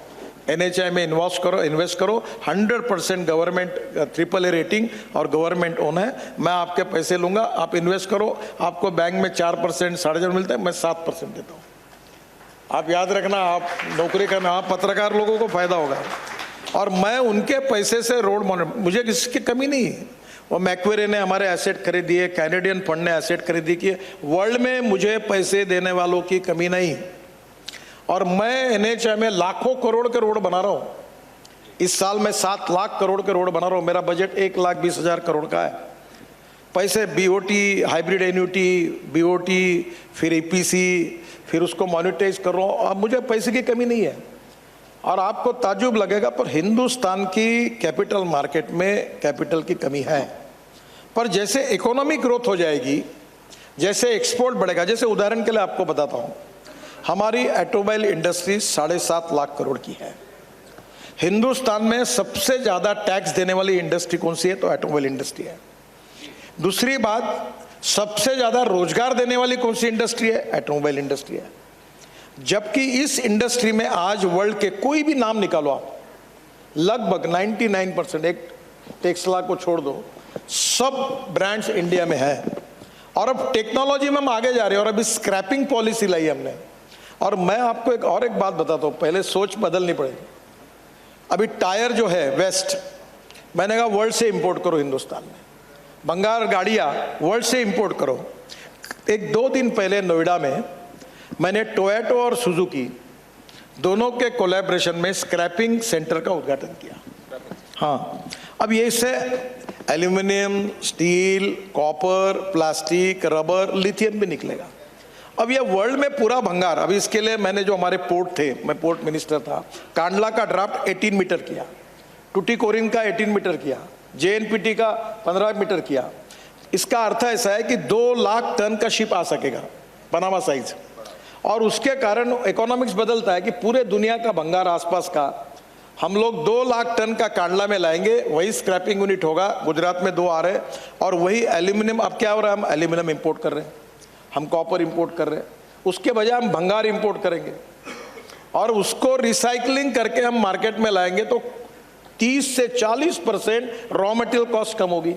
NHI में इन्वेस्ट करो 100% गवर्नमेंट AAA रेटिंग और गवर्नमेंट ओन है। मैं आपके पैसे लूँगा, आप इन्वेस्ट करो, आपको बैंक में 4% 4.5% मिलता है, मैं 7% देता हूँ। आप याद रखना, आप नौकरी करना, आप पत्रकार लोगों को फायदा होगा। और मैं उनके पैसे से रोड मुझे किसी की कमी नहीं है। वो मैक्वेरे ने हमारे एसेट खरीदी है, कैनेडियन फंड ने एसेट खरीदी की, वर्ल्ड में मुझे पैसे देने वालों की कमी नहीं। और मैं NHI में लाखों करोड़ के रोड बना रहा हूँ। इस साल मैं 7 लाख करोड़ के रोड बना रहा हूँ। मेरा बजट 1,20,000 करोड़ का है। पैसे BOT, हाइब्रिड एन्युटी, BOT, फिर EPC, फिर उसको मोनेटाइज कर रहा हूँ। अब मुझे पैसे की कमी नहीं है। और आपको ताज्जुब लगेगा, पर हिंदुस्तान की कैपिटल मार्केट में कैपिटल की कमी है। पर जैसे इकोनॉमिक ग्रोथ हो जाएगी, जैसे एक्सपोर्ट बढ़ेगा, जैसे उदाहरण के लिए आपको बताता हूँ, हमारी ऑटोमोबाइल इंडस्ट्री 7.5 लाख करोड़ की है। हिंदुस्तान में सबसे ज़्यादा टैक्स देने वाली इंडस्ट्री कौन सी है? तो ऑटोमोबाइल इंडस्ट्री है। दूसरी बात, सबसे ज़्यादा रोजगार देने वाली कौन सी इंडस्ट्री है? ऑटोमोबाइल इंडस्ट्री है। जबकि इस इंडस्ट्री में आज वर्ल्ड के कोई भी नाम निकालो आप, लगभग 99%, एक टेस्ला को छोड़ दो, सब ब्रांड्स इंडिया में है। और अब टेक्नोलॉजी में हम आगे जा रहे हैं, और अभी स्क्रैपिंग पॉलिसी लाई हमने। और मैं आपको एक बात बताता हूँ, पहले सोच बदलनी पड़ेगी। अभी टायर जो है वेस्ट, मैंने कहा वर्ल्ड से इंपोर्ट करो हिंदुस्तान में। बंगाल गाड़ियाँ वर्ल्ड से इंपोर्ट करो। 1-2 दिन पहले नोएडा में मैंने टोयोटा और सुजुकी दोनों के कोलैबोरेशन में स्क्रैपिंग सेंटर का उद्घाटन किया। हाँ, अब ये इससे aluminium, steel, copper, plastic, rubber, lithium भी निकलेगा। अब ये वर्ल्ड में पूरा भंगार। अभी इसके लिए मैंने जो हमारे पोर्ट थे, मैं पोर्ट मिनिस्टर था, कांडला का ड्राफ्ट 18 मीटर किया, टुटीकोरिन का 18 मीटर किया, JNPT का 15 मीटर किया। इसका अर्थ ऐसा है कि 2 लाख टन का शिप आ सकेगा, पनामा साइज। और उसके कारण इकोनॉमिक्स बदलता है कि पूरे दुनिया का भंगार आसपास का हम लोग 2 लाख टन का कांडला में लाएंगे। वही स्क्रैपिंग यूनिट होगा, गुजरात में 2 आ रहे हैं। और वही एल्यूमिनियम, अब क्या हो रहा है, हम एल्यूमिनियम इंपोर्ट कर रहे हैं, हम कॉपर इंपोर्ट कर रहे हैं, उसके बजाय हम भंगार इंपोर्ट करेंगे और उसको रिसाइकलिंग करके हम मार्केट में लाएंगे। तो 30 से 40% रॉ मटेरियल कॉस्ट कम होगी,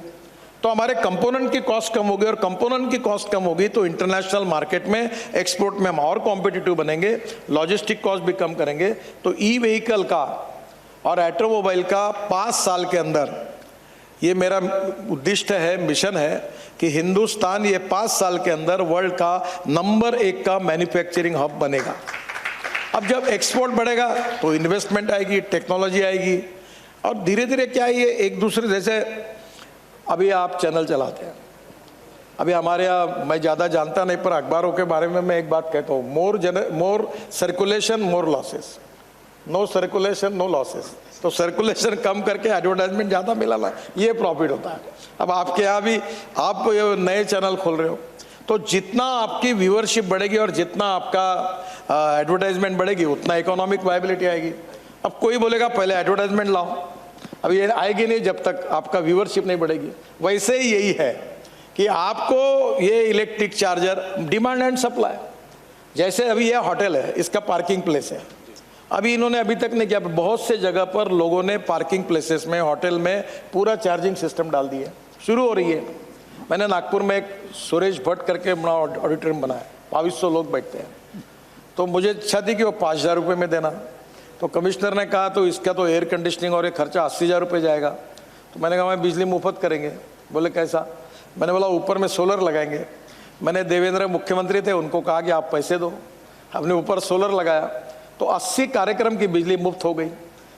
तो हमारे कंपोनेंट की कॉस्ट कम होगी। और कंपोनेंट की कॉस्ट कम होगी तो इंटरनेशनल मार्केट में, एक्सपोर्ट में हम और कॉम्पिटिटिव बनेंगे, लॉजिस्टिक कॉस्ट भी कम करेंगे। तो ई-व्हीकल का और ऑटोमोबाइल का 5 साल के अंदर, ये मेरा उद्दिष्ट है, मिशन है कि हिंदुस्तान ये 5 साल के अंदर वर्ल्ड का नंबर 1 का मैन्युफैक्चरिंग हब बनेगा। अब जब एक्सपोर्ट बढ़ेगा तो इन्वेस्टमेंट आएगी, टेक्नोलॉजी आएगी, और धीरे धीरे क्या है, ये एक दूसरे, जैसे अभी आप चैनल चलाते हैं, अभी हमारे यहाँ, मैं ज़्यादा जानता नहीं, पर अखबारों के बारे में मैं एक बात कहता हूँ, more circulation more losses, no circulation no losses. तो सर्कुलेशन कम करके एडवर्टाइजमेंट ज़्यादा मिलाना, ये प्रॉफिट होता है। अब आपके यहाँ भी, आप ये नए चैनल खोल रहे हो, तो जितना आपकी व्यूअरशिप बढ़ेगी और जितना आपका एडवर्टाइजमेंट बढ़ेगी, उतना इकोनॉमिक वायबिलिटी आएगी। अब कोई बोलेगा पहले एडवर्टाइजमेंट लाओ, अब ये आएगी नहीं जब तक आपका व्यूअरशिप नहीं बढ़ेगी। वैसे ही यही है कि आपको ये electric charger, demand and supply, जैसे अभी ये होटल है, इसका पार्किंग प्लेस है, अभी इन्होंने अभी तक नहीं किया, बहुत से जगह पर लोगों ने पार्किंग प्लेसेस में, होटल में पूरा चार्जिंग सिस्टम डाल दिए, शुरू हो रही है। मैंने नागपुर में एक सुरेश भट्ट करके बड़ा ऑडिटोरियम बनाया, 2200 लोग बैठते हैं। तो मुझे इच्छा थी कि वो 5000 रुपये में देना, तो कमिश्नर ने कहा तो इसका तो एयर कंडीशनिंग और ये खर्चा 80,000 रुपये जाएगा। तो मैंने कहा मैं बिजली मुफ्त करेंगे। बोले कैसा? मैंने बोला ऊपर में सोलर लगाएंगे। मैंने देवेंद्र मुख्यमंत्री थे, उनको कहा कि आप पैसे दो, हमने ऊपर सोलर लगाया तो 80 कार्यक्रम की बिजली मुफ्त हो गई।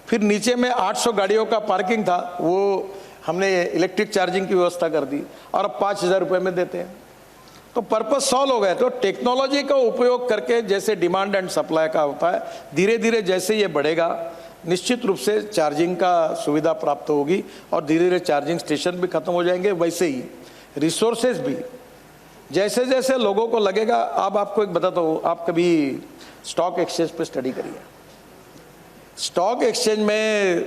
फिर नीचे में 800 गाड़ियों का पार्किंग था, वो हमने इलेक्ट्रिक चार्जिंग की व्यवस्था कर दी और अब 5,000 रुपये में देते हैं। तो पर्पस सॉल्व हो गए। तो टेक्नोलॉजी का उपयोग करके, जैसे डिमांड एंड सप्लाई का होता है, धीरे धीरे जैसे ये बढ़ेगा, निश्चित रूप से चार्जिंग का सुविधा प्राप्त होगी और धीरे धीरे चार्जिंग स्टेशन भी खत्म हो जाएंगे। वैसे ही रिसोर्सेज भी, जैसे जैसे लोगों को लगेगा, अब आपको एक बताता हूँ, आप कभी स्टॉक एक्सचेंज पे स्टडी करिए। स्टॉक एक्सचेंज में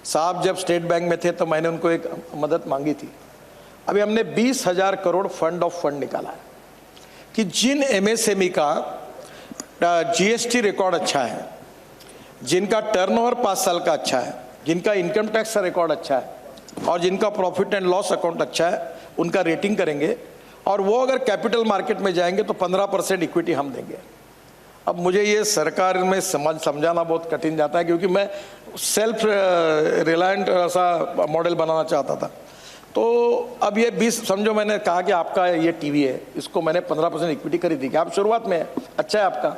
साहब जब स्टेट बैंक में थे तो मैंने उनको एक मदद मांगी थी। अभी हमने 20,000 करोड़ फंड ऑफ फंड निकाला है कि जिन एमएसएमई का जीएसटी रिकॉर्ड अच्छा है, जिनका टर्नओवर 5 साल का अच्छा है, जिनका इनकम टैक्स का रिकॉर्ड अच्छा है और जिनका प्रॉफिट एंड लॉस अकाउंट अच्छा है, उनका रेटिंग करेंगे और वो अगर कैपिटल मार्केट में जाएंगे तो 15% इक्विटी हम देंगे। अब मुझे ये सरकार में समझाना बहुत कठिन जाता है, क्योंकि मैं सेल्फ रिलायंट ऐसा मॉडल बनाना चाहता था। तो अब ये 20 समझो, मैंने कहा कि आपका ये टीवी है, इसको मैंने 15% इक्विटी खरीदी, आप शुरुआत में है, अच्छा है आपका,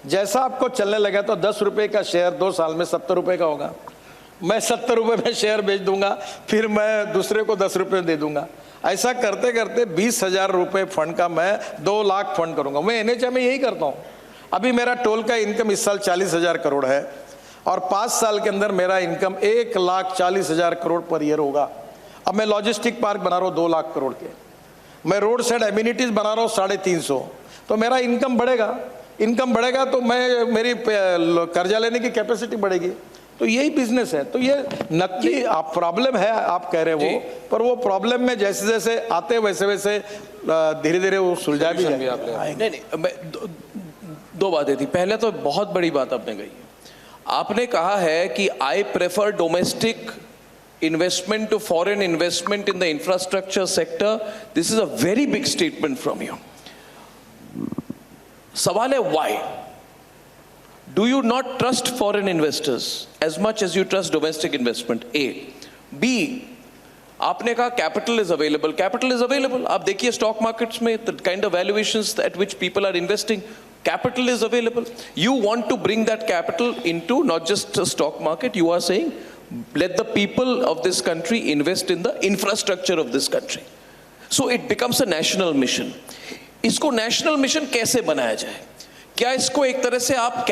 जैसा आपको चलने लगा तो 10 रुपये का शेयर 2 साल में 70 रुपये का होगा। मैं 70 रुपये में शेयर बेच दूंगा, फिर मैं दूसरे को 10 रुपये दे दूंगा। ऐसा करते करते 20,000 रुपये फंड का मैं 2 लाख फंड करूंगा। मैं एनएचए में यही करता हूँ। अभी मेरा टोल का इनकम इस साल 40,000 करोड़ है और 5 साल के अंदर मेरा इनकम 1,40,000 करोड़ पर ईयर होगा। अब मैं लॉजिस्टिक पार्क बना रहा हूँ 2 लाख करोड़ के, मैं रोड साइड एम्यूनिटीज बना रहा हूँ 350, तो मेरा इनकम बढ़ेगा। इनकम बढ़ेगा तो मैं मेरी कर्जा लेने की कैपेसिटी बढ़ेगी। तो यही बिजनेस है। तो ये नक्की आप प्रॉब्लम है, आप कह रहे हो, पर वो प्रॉब्लम में जैसे जैसे आते वैसे वैसे धीरे धीरे वो सुलझा भी जाएगा। नहीं, मैं दो बातें थी। पहले तो बहुत बड़ी बात आपने कही, आपने कहा है कि I prefer domestic investment to foreign investment in the infrastructure sector. This is a very big statement from you. सवाल है why? Do you not trust foreign investors as much as you trust domestic investment? A. B. आपने कहा capital is available. Capital is available. आप देखिए stock markets में the kind of valuations at which people are investing. Capital is available. You want to bring that capital into not just the stock market. You are saying let the people of this country invest in the infrastructure of this country. So it becomes a national mission. इसको national mission कैसे बनाया जाए? क्या इसको एक तरह से आप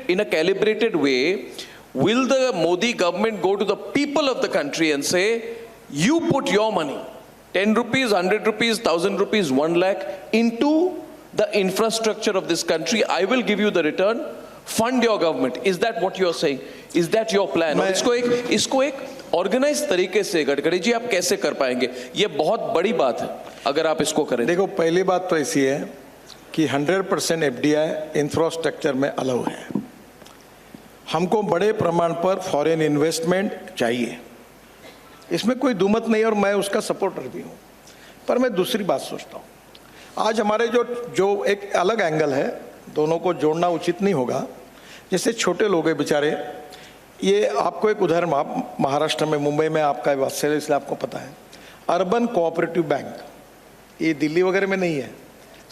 in a calibrated way, will the Modi government go to the people of the country and say, you put your money, 10 rupees, 100 rupees, 1,000 rupees, 1 lakh into the infrastructure of this country, I will give you the return, fund your government. Is that what you are saying? Is that your plan? इसको एक organise तरीके से गडकरी जी आप कैसे कर पाएंगे? ये बहुत बड़ी बात है अगर आप इसको करें। देखो, पहली बात तो ऐसी है कि 100% एफडीआई इंफ्रास्ट्रक्चर में अलाउ है। हमको बड़े प्रमाण पर फॉरेन इन्वेस्टमेंट चाहिए, इसमें कोई दुमत नहीं और मैं उसका सपोर्टर भी हूँ। पर मैं दूसरी बात सोचता हूँ, आज हमारे जो एक अलग एंगल है, दोनों को जोड़ना उचित नहीं होगा। जैसे छोटे लोग हैं बेचारे, ये आपको एक उदाहरण, आप महाराष्ट्र में मुंबई में आपका वास्तव है इसलिए आपको पता है, अर्बन कोऑपरेटिव बैंक, ये दिल्ली वगैरह में नहीं है,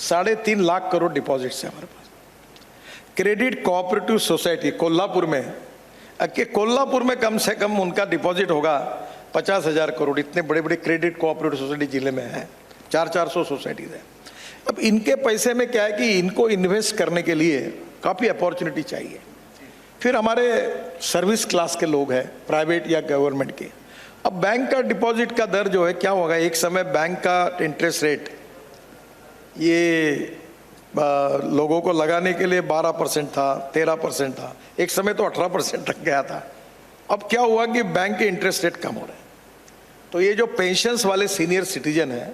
3.5 लाख करोड़ डिपॉजिट्स है हमारे पास। क्रेडिट कोऑपरेटिव सोसाइटी कोल्हापुर में कम से कम उनका डिपॉजिट होगा 50,000 करोड़। इतने बड़े बड़े क्रेडिट कोऑपरेटिव सोसाइटी जिले में है, 400 सोसाइटीज है। अब इनके पैसे में क्या है कि इनको इन्वेस्ट करने के लिए काफ़ी अपॉर्चुनिटी चाहिए। फिर हमारे सर्विस क्लास के लोग हैं, प्राइवेट या गवर्नमेंट के। अब बैंक का डिपॉजिट का दर जो है क्या होगा, एक समय बैंक का इंटरेस्ट रेट ये लोगों को लगाने के लिए 12% था, 13% था, एक समय तो 18% तक गया था। अब क्या हुआ कि बैंक के इंटरेस्ट रेट कम हो रहे हैं, तो ये जो पेंशन्स वाले सीनियर सिटीजन हैं,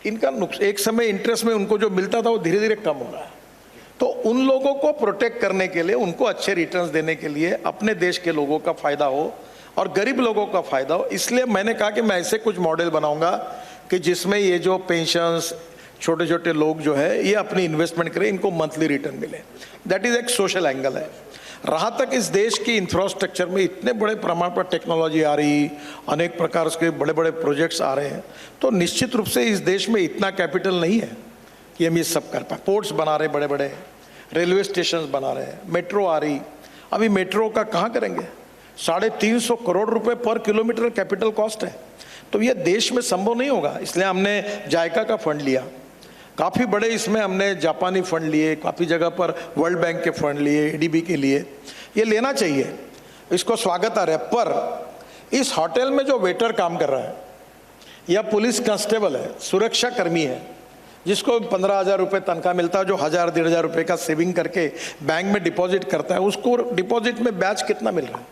इनका एक समय इंटरेस्ट में उनको जो मिलता था वो धीरे धीरे कम हो रहा है। तो उन लोगों को प्रोटेक्ट करने के लिए, उनको अच्छे रिटर्न्स देने के लिए, अपने देश के लोगों का फायदा हो और गरीब लोगों का फायदा हो, इसलिए मैंने कहा कि मैं ऐसे कुछ मॉडल बनाऊंगा कि जिसमें ये जो पेंशन्स छोटे छोटे लोग जो है ये अपनी इन्वेस्टमेंट करें, इनको मंथली रिटर्न मिले। दैट इज एक सोशल एंगल है। रहा तक इस देश की इंफ्रास्ट्रक्चर में इतने बड़े प्रमाण पर टेक्नोलॉजी आ रही, अनेक प्रकार के बड़े बड़े प्रोजेक्ट्स आ रहे हैं, तो निश्चित रूप से इस देश में इतना कैपिटल नहीं है कि हम ये सब कर पाए। पोर्ट्स बना रहे, बड़े बड़े रेलवे स्टेशन बना रहे हैं, मेट्रो आ रही। अभी मेट्रो का कहाँ करेंगे? 350 करोड़ रुपए पर किलोमीटर कैपिटल कॉस्ट है, तो ये देश में संभव नहीं होगा। इसलिए हमने जायका का फंड लिया, काफ़ी बड़े इसमें हमने जापानी फंड लिए, काफ़ी जगह पर वर्ल्ड बैंक के फंड लिए, एडीबी के लिए। ये लेना चाहिए, इसको स्वागत आ रहा है। पर इस होटल में जो वेटर काम कर रहा है या पुलिस कांस्टेबल है, सुरक्षा कर्मी है, जिसको 15,000 रुपये तनख्वाह मिलता है, जो 1,000-1,500 रुपये का सेविंग करके बैंक में डिपॉजिट करता है, उसको डिपॉजिट में ब्याज कितना मिल रहा है?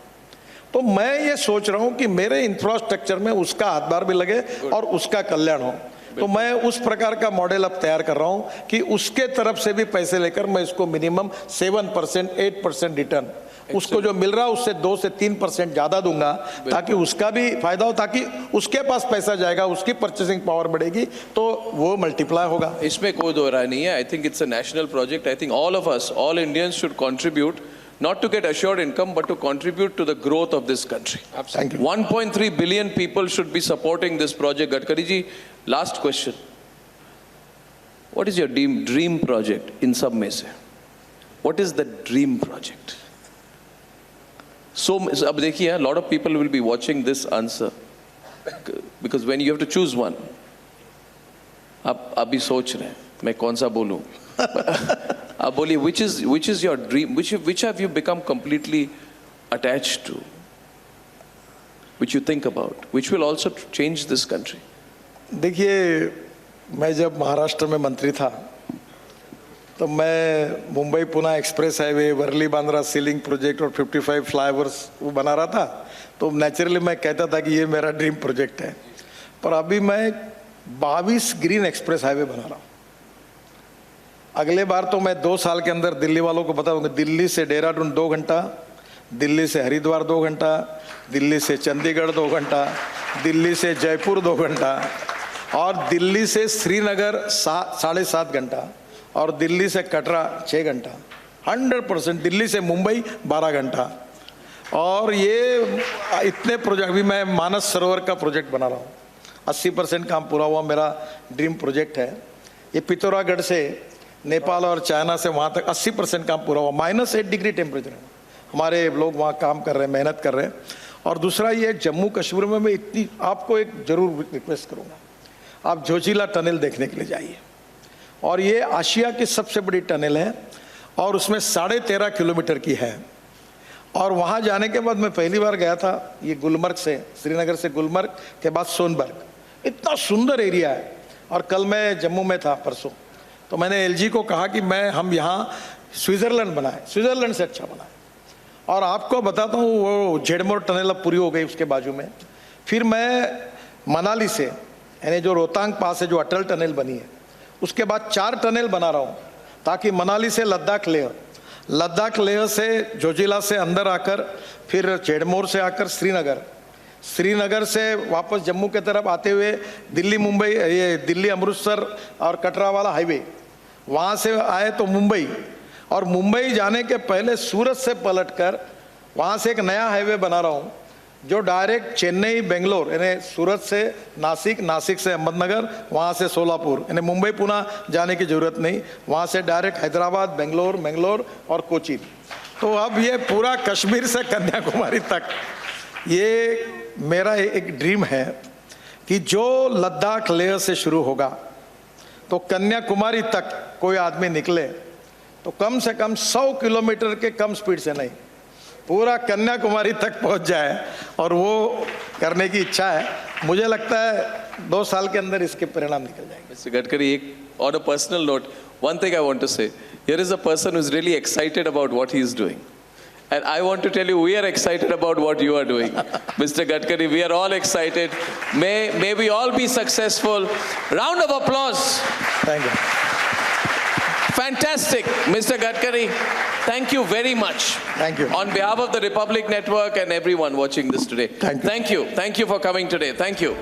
तो मैं ये सोच रहा हूँ कि मेरे इंफ्रास्ट्रक्चर में उसका हाथभार भी लगे और उसका कल्याण हो। तो मैं उस प्रकार का मॉडल अब तैयार कर रहा हूँ कि उसके तरफ से भी पैसे लेकर मैं इसको मिनिमम 7%, 8% रिटर्न उसको जो मिल रहा है उससे 2 से 3% ज्यादा दूंगा, ताकि उसका भी फायदा हो, ताकि उसके पास पैसा जाएगा, उसकी परचेसिंग पावर बढ़ेगी, तो वो मल्टीप्लाई होगा। इसमें कोई दो राय नहीं है। I think it's a national project. I think all of us, all Indians should contribute, not to get assured income, but to contribute to the growth of this country. Thank you. 1.3 billion people should be supporting this project. Gadkari ji, last question. What is your dream project in सब में से? What is the dream project? So, अब देखिए, a lot of people will be watching this answer because when you have to choose one, आप अभी सोच रहे हैं मैं कौन सा बोलूं? आप बोलिए, which is your dream? Which have you become completely attached to? Which you think about? Which will also change this country? देखिए, मैं जब महाराष्ट्र में मंत्री था तो मैं Mumbai Pune express highway, Worli Bandra sea link project और 55 फ्लाईओवर्स वो बना रहा था। तो नेचुरली मैं कहता था कि ये मेरा ड्रीम प्रोजेक्ट है। पर अभी मैं 22 ग्रीन एक्सप्रेस हाईवे बना रहा हूँ। अगले बार तो मैं 2 साल के अंदर दिल्ली वालों को बताऊंगा, दिल्ली से देहरादून 2 घंटा, दिल्ली से हरिद्वार 2 घंटा, दिल्ली से चंडीगढ़ 2 घंटा, दिल्ली से जयपुर 2 घंटा, और दिल्ली से श्रीनगर 7.5 घंटा, और दिल्ली से कटरा 6 घंटा, 100%। दिल्ली से मुंबई 12 घंटा। और ये इतने प्रोजेक्ट, अभी मैं मानस सरोवर का प्रोजेक्ट बना रहा हूँ, 80% काम पूरा हुआ, मेरा ड्रीम प्रोजेक्ट है। ये पिथौरागढ़ से नेपाल और चाइना से वहाँ तक 80% काम पूरा हुआ, -8 डिग्री टेम्परेचर है। हमारे लोग वहाँ काम कर रहे हैं, मेहनत कर रहे हैं। और दूसरा ये जम्मू कश्मीर में मैं इतनी, आपको एक जरूर रिक्वेस्ट करूँगा, आप जोजिला टनल देखने के लिए जाइए। और ये आशिया की सबसे बड़ी टनल है और उसमें 13.5 किलोमीटर की है। और वहाँ जाने के बाद मैं पहली बार गया था, ये गुलमर्ग से, श्रीनगर से गुलमर्ग के बाद सोनबर्ग, इतना सुंदर एरिया है। और कल मैं जम्मू में था परसों, तो मैंने एलजी को कहा कि हम यहाँ स्विट्ज़रलैंड बनाए, स्विट्ज़रलैंड से अच्छा बनाए। और आपको बताता हूँ, वो झेड़मोर टनल अब पूरी हो गई उसके बाजू में। फिर मैं मनाली से, यानी जो रोहतांग पास है, जो अटल टनल बनी है, उसके बाद 4 टनल बना रहा हूँ, ताकि मनाली से लद्दाख लेह, लद्दाख लेह से जोजिला से अंदर आकर, फिर झेड़मोर से आकर श्रीनगर, श्रीनगर से वापस जम्मू के तरफ आते हुए दिल्ली मुंबई, ये दिल्ली अमृतसर और कटरा वाला हाईवे, वहाँ से आए तो मुंबई, और मुंबई जाने के पहले सूरत से पलटकर वहाँ से एक नया हाईवे बना रहा हूँ, जो डायरेक्ट चेन्नई बेंगलोर, यानी सूरत से नासिक, नासिक से अहमदनगर, वहाँ से सोलापुर, यानी मुंबई पुणे जाने की ज़रूरत नहीं, वहाँ से डायरेक्ट हैदराबाद, बेंगलोर, मंगलोर और कोचीन। तो अब ये पूरा कश्मीर से कन्याकुमारी तक, ये मेरा एक ड्रीम है कि जो लद्दाख लेह से शुरू होगा तो कन्याकुमारी तक कोई आदमी निकले तो कम से कम 100 किलोमीटर के कम स्पीड से नहीं, पूरा कन्याकुमारी तक पहुंच जाए। और वो करने की इच्छा है। मुझे लगता है 2 साल के अंदर इसके परिणाम निकल जाएंगे। Mr. Gadkari, on a personal note, one thing I want to say, here is a person who is really excited about what he is doing. And I want to tell you, we are excited about what you are doing. Mr. Gadkari, we are all excited. May we all be successful. Round of applause. Thank you. Fantastic. Mr. Gadkari, thank you very much. Thank you. On behalf of the Republic Network and everyone watching this today. Thank you. Thank you. Thank you for coming today. Thank you.